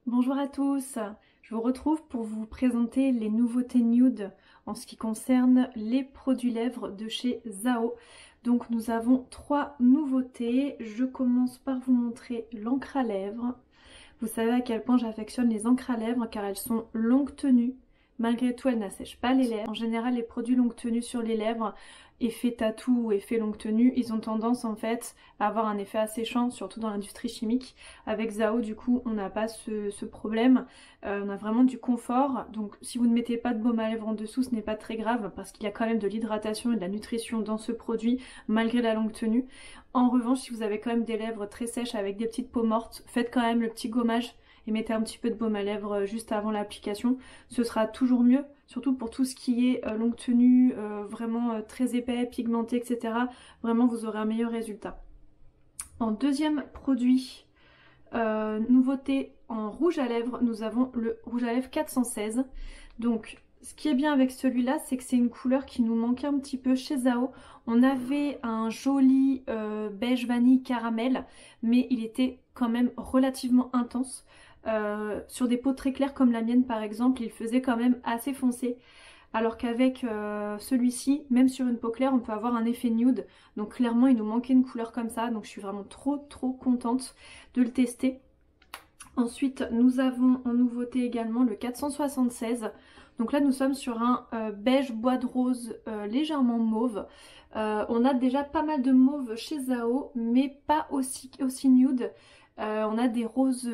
Bonjour à tous, je vous retrouve pour vous présenter les nouveautés nude en ce qui concerne les produits lèvres de chez Zao. Donc nous avons trois nouveautés. Je commence par vous montrer l'encre à lèvres. Vous savez à quel point j'affectionne les encres à lèvres car elles sont longue tenue. Malgré tout, elles n'assèchent pas les lèvres. En général, les produits longue tenue sur les lèvres, effet tatou ou effet longue tenue, ils ont tendance en fait à avoir un effet asséchant, surtout dans l'industrie chimique. Avec Zao, du coup, on n'a pas ce problème. On a vraiment du confort. Donc si vous ne mettez pas de baume à lèvres en dessous, ce n'est pas très grave parce qu'il y a quand même de l'hydratation et de la nutrition dans ce produit, malgré la longue tenue. En revanche, si vous avez quand même des lèvres très sèches avec des petites peaux mortes, faites quand même le petit gommage et mettez un petit peu de baume à lèvres juste avant l'application. Ce sera toujours mieux, surtout pour tout ce qui est longue tenue, vraiment très épais, pigmenté, etc. Vraiment, vous aurez un meilleur résultat. En deuxième produit, nouveauté en rouge à lèvres, nous avons le rouge à lèvres 416. Donc, ce qui est bien avec celui-là, c'est que c'est une couleur qui nous manquait un petit peu chez Zao. On avait un joli beige vanille caramel, mais il était quand même relativement intense. Sur des peaux très claires comme la mienne par exemple, il faisait quand même assez foncé. Alors qu'avec celui-ci, même sur une peau claire, on peut avoir un effet nude. Donc clairement, il nous manquait une couleur comme ça. Donc je suis vraiment trop contente de le tester. Ensuite, nous avons en nouveauté également le 476. Donc là, nous sommes sur un beige bois de rose légèrement mauve. On a déjà pas mal de mauve chez Zao, mais pas aussi nude. On a des roses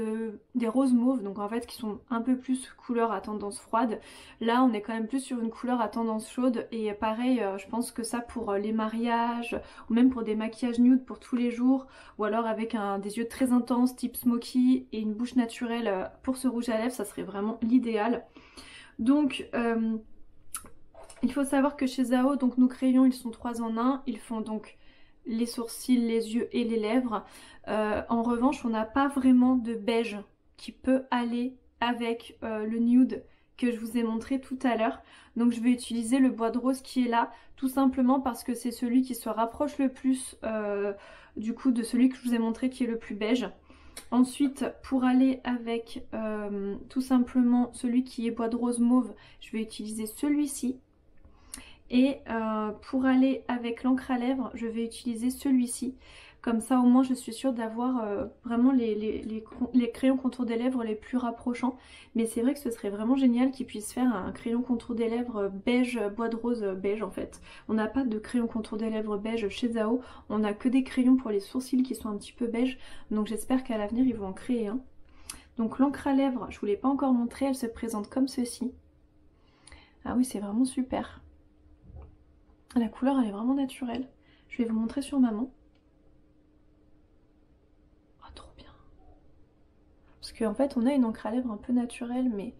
mauves, donc en fait qui sont un peu plus couleur à tendance froide. Là, on est quand même plus sur une couleur à tendance chaude. Et pareil, je pense que ça pour les mariages, ou même pour des maquillages nude pour tous les jours, ou alors avec des yeux très intenses type smoky et une bouche naturelle pour ce rouge à lèvres, ça serait vraiment l'idéal. Donc il faut savoir que chez Zao, donc nos crayons ils sont 3 en 1, ils font donc les sourcils, les yeux et les lèvres. En revanche, on n'a pas vraiment de beige qui peut aller avec le nude que je vous ai montré tout à l'heure. Donc je vais utiliser le bois de rose qui est là, tout simplement parce que c'est celui qui se rapproche le plus du coup de celui que je vous ai montré qui est le plus beige. Ensuite, pour aller avec tout simplement celui qui est bois de rose mauve, je vais utiliser celui-ci. Et pour aller avec l'encre à lèvres, je vais utiliser celui-ci. Comme ça, au moins, je suis sûre d'avoir vraiment les crayons contour des lèvres les plus rapprochants. Mais c'est vrai que ce serait vraiment génial qu'ils puissent faire un crayon contour des lèvres beige, bois de rose beige en fait. On n'a pas de crayon contour des lèvres beige chez Zao. On n'a que des crayons pour les sourcils qui sont un petit peu beige. Donc j'espère qu'à l'avenir, ils vont en créer un. Donc l'encre à lèvres, je vous l'ai pas encore montré, elle se présente comme ceci. Ah oui, c'est vraiment super. La couleur elle est vraiment naturelle. Je vais vous montrer sur ma main. Oh trop bien. Parce qu'en fait on a une encre à lèvres un peu naturelle mais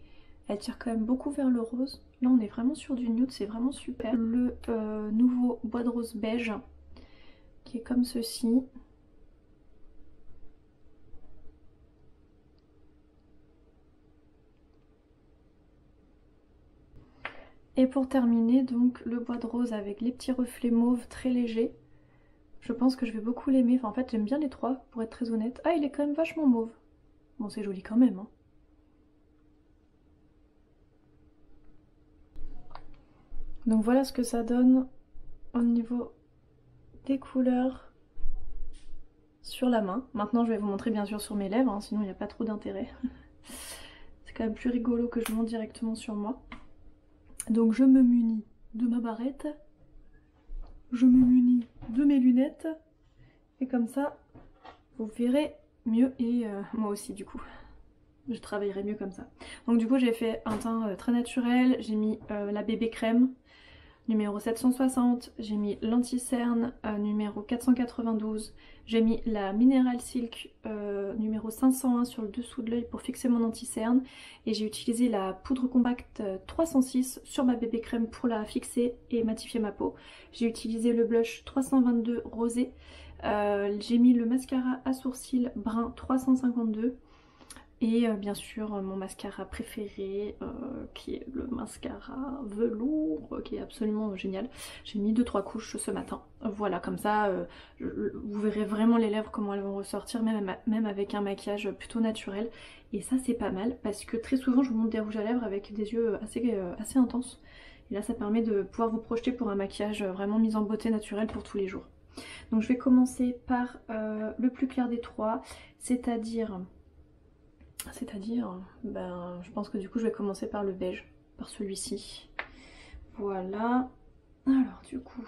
elle tire quand même beaucoup vers le rose. Là on est vraiment sur du nude, c'est vraiment super. Le nouveau bois de rose beige qui est comme ceci. Et pour terminer donc le bois de rose avec les petits reflets mauves très légers. Je pense que je vais beaucoup l'aimer. Enfin en fait j'aime bien les trois pour être très honnête. Ah il est quand même vachement mauve. Bon c'est joli quand même hein. Donc voilà ce que ça donne au niveau des couleurs sur la main. Maintenant je vais vous montrer bien sûr sur mes lèvres, hein, sinon il n'y a pas trop d'intérêt. C'est quand même plus rigolo que je monte directement sur moi. Donc je me munis de ma barrette, je me munis de mes lunettes, et comme ça vous verrez mieux et moi aussi du coup. Je travaillerai mieux comme ça. Donc du coup j'ai fait un teint très naturel, j'ai mis la bébé crème numéro 760, j'ai mis l'anti-cerne numéro 492, j'ai mis la Mineral Silk numéro 501 sur le dessous de l'œil pour fixer mon anti-cerne et j'ai utilisé la poudre compacte 306 sur ma bébé crème pour la fixer et matifier ma peau. J'ai utilisé le blush 322 rosé, j'ai mis le mascara à sourcils brun 352. Et bien sûr mon mascara préféré qui est le mascara velours qui est absolument génial. J'ai mis 2-3 couches ce matin. Voilà, comme ça vous verrez vraiment les lèvres comment elles vont ressortir même avec un maquillage plutôt naturel. Et ça c'est pas mal parce que très souvent je vous montre des rouges à lèvres avec des yeux assez intenses. Et là ça permet de pouvoir vous projeter pour un maquillage vraiment mis en beauté naturelle pour tous les jours. Donc je vais commencer par le plus clair des trois, c'est-à-dire, ben, je pense que du coup je vais commencer par le beige, par celui-ci. Voilà. Alors du coup,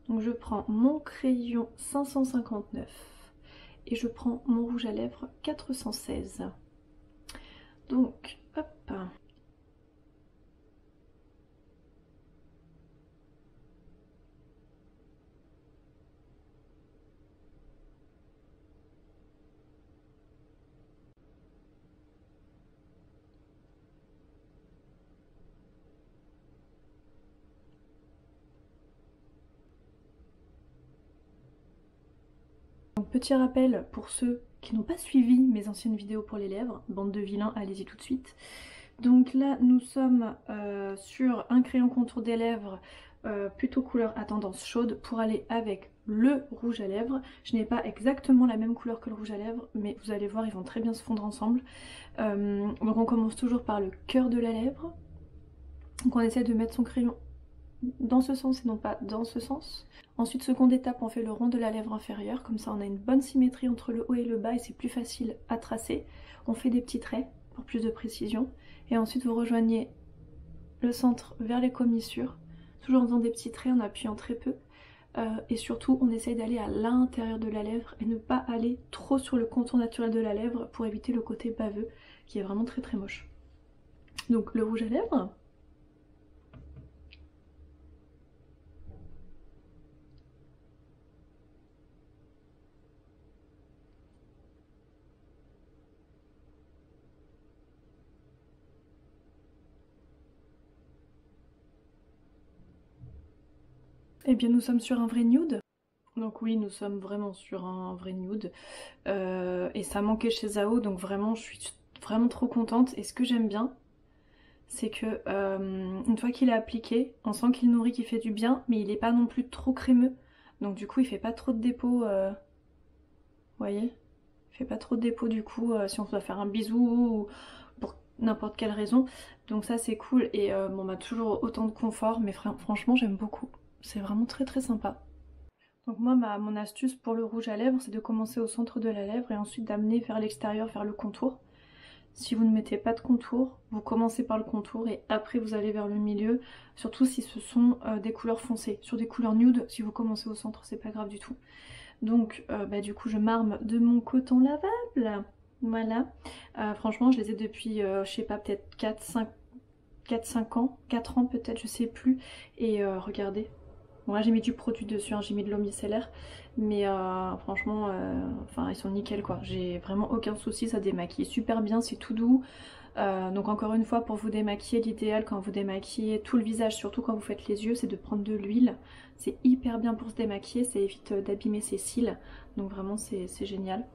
donc je prends mon crayon 559 et je prends mon rouge à lèvres 416. Donc, hop. Donc petit rappel pour ceux qui n'ont pas suivi mes anciennes vidéos pour les lèvres, bande de vilains, allez-y tout de suite. Donc là nous sommes sur un crayon contour des lèvres plutôt couleur à tendance chaude pour aller avec le rouge à lèvres. Je n'ai pas exactement la même couleur que le rouge à lèvres mais vous allez voir ils vont très bien se fondre ensemble. Donc on commence toujours par le cœur de la lèvre. Donc on essaie de mettre son crayon dans ce sens et non pas dans ce sens. Ensuite, seconde étape, on fait le rond de la lèvre inférieure, comme ça on a une bonne symétrie entre le haut et le bas et c'est plus facile à tracer. On fait des petits traits pour plus de précision. Et ensuite vous rejoignez le centre vers les commissures, toujours en faisant des petits traits en appuyant très peu. Et surtout on essaye d'aller à l'intérieur de la lèvre et ne pas aller trop sur le contour naturel de la lèvre pour éviter le côté baveux qui est vraiment très moche. Donc le rouge à lèvres. Eh bien nous sommes sur un vrai nude. Donc oui, nous sommes vraiment sur un vrai nude. Et ça manquait chez Zao, donc vraiment je suis vraiment trop contente. Et ce que j'aime bien, c'est que une fois qu'il est appliqué, on sent qu'il nourrit, qu'il fait du bien, mais il est pas non plus trop crémeux. Donc du coup il fait pas trop de dépôts, vous voyez, il fait pas trop de dépôts du coup si on doit faire un bisou ou pour n'importe quelle raison. Donc ça c'est cool et bon bah toujours autant de confort, mais franchement j'aime beaucoup. C'est vraiment très sympa. Donc moi mon astuce pour le rouge à lèvres c'est de commencer au centre de la lèvre et ensuite d'amener vers l'extérieur, vers le contour. Si vous ne mettez pas de contour, vous commencez par le contour et après vous allez vers le milieu, surtout si ce sont des couleurs foncées. Sur des couleurs nude, si vous commencez au centre, c'est pas grave du tout. Donc bah, du coup je m'arme de mon coton lavable, voilà. Franchement je les ai depuis, je sais pas, peut-être 4-5 ans, 4 ans peut-être, je sais plus. Et regardez. Bon là j'ai mis du produit dessus, hein, j'ai mis de l'eau micellaire, mais franchement, enfin ils sont nickel quoi. J'ai vraiment aucun souci, ça démaquille super bien, c'est tout doux. Donc encore une fois, pour vous démaquiller, l'idéal quand vous démaquillez tout le visage, surtout quand vous faites les yeux, c'est de prendre de l'huile. C'est hyper bien pour se démaquiller, ça évite d'abîmer ses cils, donc vraiment c'est génial.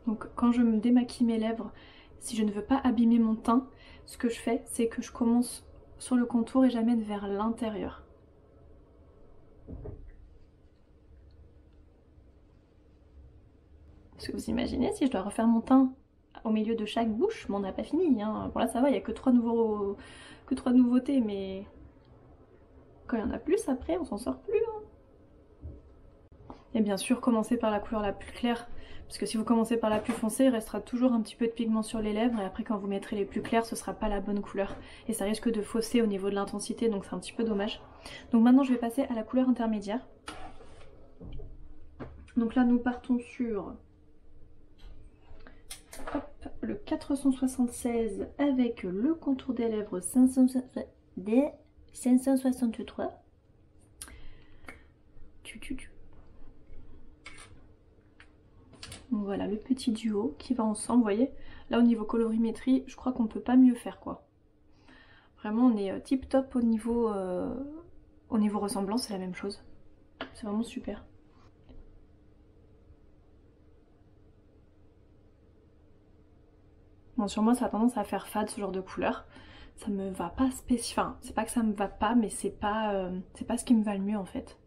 Donc quand je me démaquille mes lèvres, si je ne veux pas abîmer mon teint, ce que je fais, c'est que je commence sur le contour et j'amène vers l'intérieur. Parce que vous imaginez si je dois refaire mon teint au milieu de chaque bouche, mais on n'a pas fini. Hein. Bon là ça va, il n'y a que 3 nouveautés, mais quand il y en a plus après, on s'en sort plus. Hein. Et bien sûr, commencez par la couleur la plus claire. Parce que si vous commencez par la plus foncée, il restera toujours un petit peu de pigment sur les lèvres. Et après quand vous mettrez les plus clairs, ce sera pas la bonne couleur. Et ça risque de fausser au niveau de l'intensité, donc c'est un petit peu dommage. Donc maintenant je vais passer à la couleur intermédiaire. Donc là nous partons sur... Hop, le 476 avec le contour des lèvres 563. Donc voilà le petit duo qui va ensemble, vous voyez. Là au niveau colorimétrie, je crois qu'on peut pas mieux faire quoi. Vraiment on est tip top au niveau ressemblance, c'est la même chose. C'est vraiment super. Bon, sur moi ça a tendance à faire fade ce genre de couleur. Ça me va pas enfin c'est pas que ça me va pas, mais c'est pas ce qui me va le mieux en fait.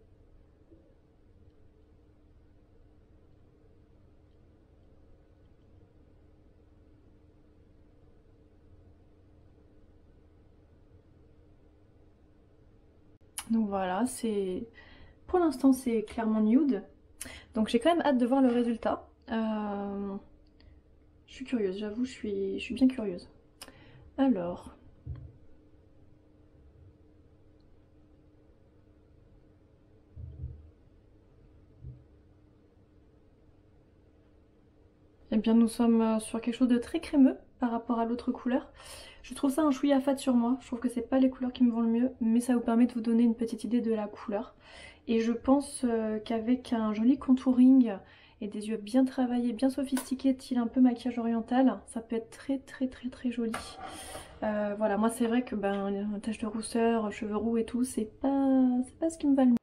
Donc voilà, pour l'instant c'est clairement nude. Donc j'ai quand même hâte de voir le résultat. Je suis curieuse, j'avoue, je suis bien curieuse. Alors, eh bien nous sommes sur quelque chose de très crémeux par rapport à l'autre couleur. Je trouve ça un chouïa fade sur moi, je trouve que c'est pas les couleurs qui me vont le mieux, mais ça vous permet de vous donner une petite idée de la couleur. Et je pense qu'avec un joli contouring et des yeux bien travaillés, bien sophistiqués, style un peu maquillage oriental, ça peut être très très très très joli. Voilà, moi c'est vrai que tache de rousseur, cheveux roux et tout, c'est pas ce qui me va le mieux.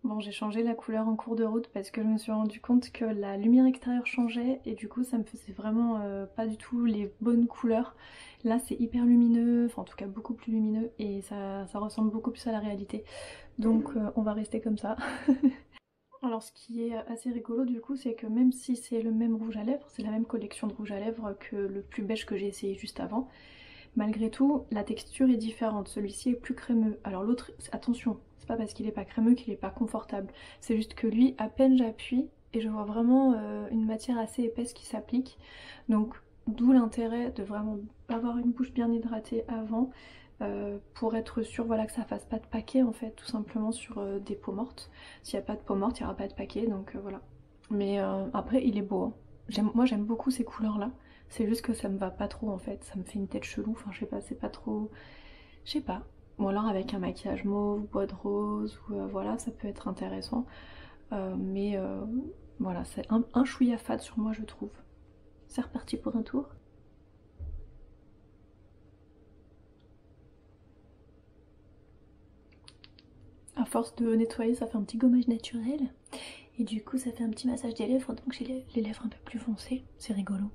Bon, j'ai changé la couleur en cours de route parce que je me suis rendu compte que la lumière extérieure changeait et du coup ça me faisait vraiment pas du tout les bonnes couleurs. Là c'est hyper lumineux, enfin en tout cas beaucoup plus lumineux et ça ressemble beaucoup plus à la réalité. Donc on va rester comme ça. Alors ce qui est assez rigolo du coup c'est que même si c'est le même rouge à lèvres, c'est la même collection de rouge à lèvres que le plus beige que j'ai essayé juste avant, malgré tout la texture est différente, celui-ci est plus crémeux. Alors l'autre, attention, c'est pas parce qu'il est pas crémeux qu'il est pas confortable, c'est juste que lui à peine j'appuie et je vois vraiment une matière assez épaisse qui s'applique, donc d'où l'intérêt de vraiment avoir une bouche bien hydratée avant. Pour être sûr voilà, que ça fasse pas de paquet en fait, tout simplement sur des peaux mortes. S'il n'y a pas de peau morte, il n'y aura pas de paquet, donc voilà. Mais après, il est beau. Hein. Moi j'aime beaucoup ces couleurs-là. C'est juste que ça me va pas trop en fait. Ça me fait une tête chelou. Enfin, je sais pas, c'est pas trop. Je sais pas. Ou alors avec un maquillage mauve, bois de rose, ou voilà, ça peut être intéressant. Mais voilà, c'est un chouïa fade sur moi, je trouve. C'est reparti pour un tour. À force de nettoyer, ça fait un petit gommage naturel. Et du coup, ça fait un petit massage des lèvres, donc j'ai les lèvres un peu plus foncées. C'est rigolo.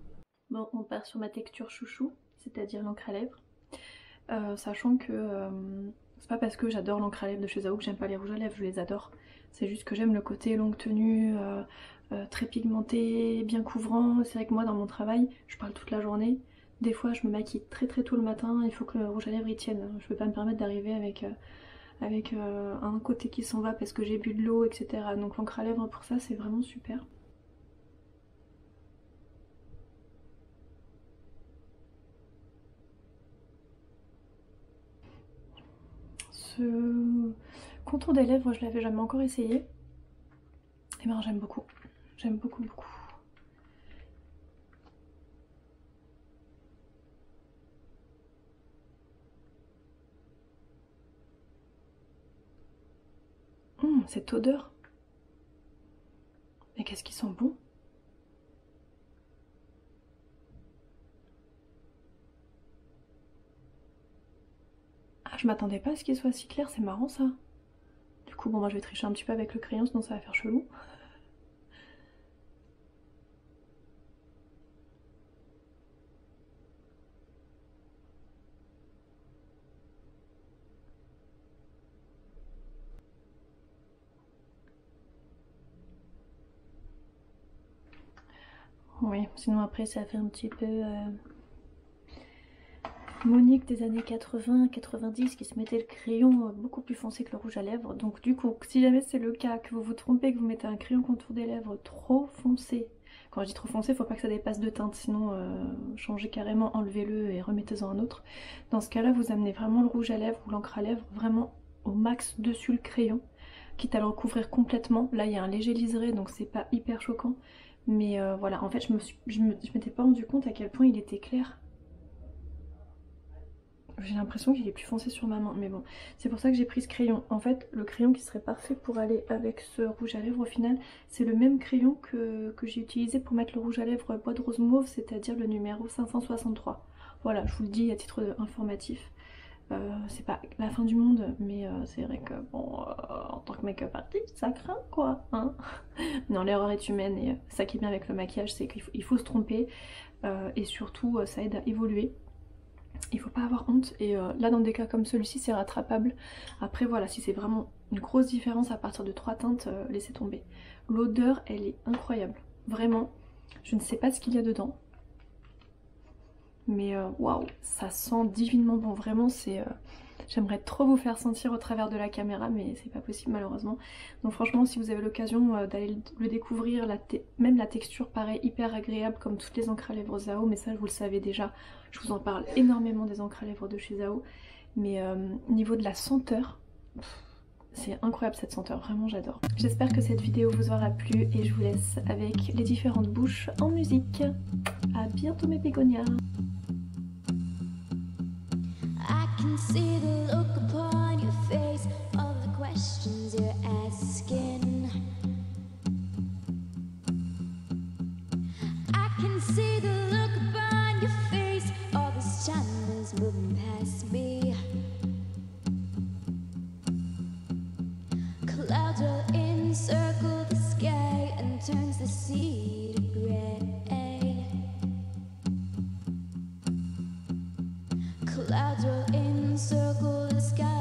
Bon, on part sur ma texture chouchou, c'est-à-dire l'encre à lèvres. Sachant que c'est pas parce que j'adore l'encre à lèvres de chez Zao que j'aime pas les rouges à lèvres, je les adore. C'est juste que j'aime le côté longue tenue, très pigmenté, bien couvrant. C'est vrai que moi dans mon travail, je parle toute la journée. Des fois je me maquille très très tôt le matin, il faut que le rouge à lèvres y tienne. Je peux pas me permettre d'arriver avec un côté qui s'en va parce que j'ai bu de l'eau, etc. Donc l'encre à lèvres pour ça c'est vraiment super. Ce contour des lèvres, je l'avais jamais encore essayé. Et ben j'aime beaucoup. J'aime beaucoup beaucoup. Cette odeur. Mais qu'est-ce qui sent bon. Ah, je m'attendais pas à ce qu'il soit si clair, c'est marrant ça. Du coup, bon, moi je vais tricher un petit peu avec le crayon, sinon ça va faire chelou. Oui, sinon après ça fait un petit peu Monique des années 80-90 qui se mettait le crayon beaucoup plus foncé que le rouge à lèvres. Donc du coup, si jamais c'est le cas, que vous vous trompez, que vous mettez un crayon contour des lèvres trop foncé, quand je dis trop foncé, faut pas que ça dépasse de teinte, sinon changez carrément, enlevez-le et remettez-en un autre. Dans ce cas-là, vous amenez vraiment le rouge à lèvres ou l'encre à lèvres vraiment au max dessus le crayon, quitte à le recouvrir complètement. Là, il y a un léger liseré, donc c'est pas hyper choquant. Mais voilà, en fait, je m'étais pas rendu compte à quel point il était clair. J'ai l'impression qu'il est plus foncé sur ma main, mais bon, c'est pour ça que j'ai pris ce crayon. En fait, le crayon qui serait parfait pour aller avec ce rouge à lèvres au final, c'est le même crayon que j'ai utilisé pour mettre le rouge à lèvres bois de rose mauve, c'est-à-dire le numéro 563. Voilà, je vous le dis à titre informatif. C'est pas la fin du monde, mais c'est vrai que bon, en tant que make-up artiste, ça craint quoi, hein. Non, l'erreur est humaine et ça qui est bien avec le maquillage, c'est qu'il faut se tromper et surtout ça aide à évoluer. Il faut pas avoir honte et là dans des cas comme celui-ci c'est rattrapable. Après voilà, si c'est vraiment une grosse différence à partir de 3 teintes, laissez tomber. L'odeur elle est incroyable, vraiment. Je ne sais pas ce qu'il y a dedans. Mais waouh, ça sent divinement bon, vraiment c'est... J'aimerais trop vous faire sentir au travers de la caméra mais c'est pas possible malheureusement. Donc franchement si vous avez l'occasion d'aller le découvrir, même la texture paraît hyper agréable comme toutes les encres à lèvres Zao, mais ça vous le savez déjà, je vous en parle énormément des encres à lèvres de chez Zao. Mais au niveau de la senteur, c'est incroyable cette senteur, vraiment j'adore. J'espère que cette vidéo vous aura plu et je vous laisse avec les différentes bouches en musique. À bientôt mes bégonias. I can see the look upon your face, all the questions you're asking. I can see the look upon your face, all this time is moving past me. Clouds roll in, circle the sky, and turns the sea to gray. Clouds roll in, circle the sky.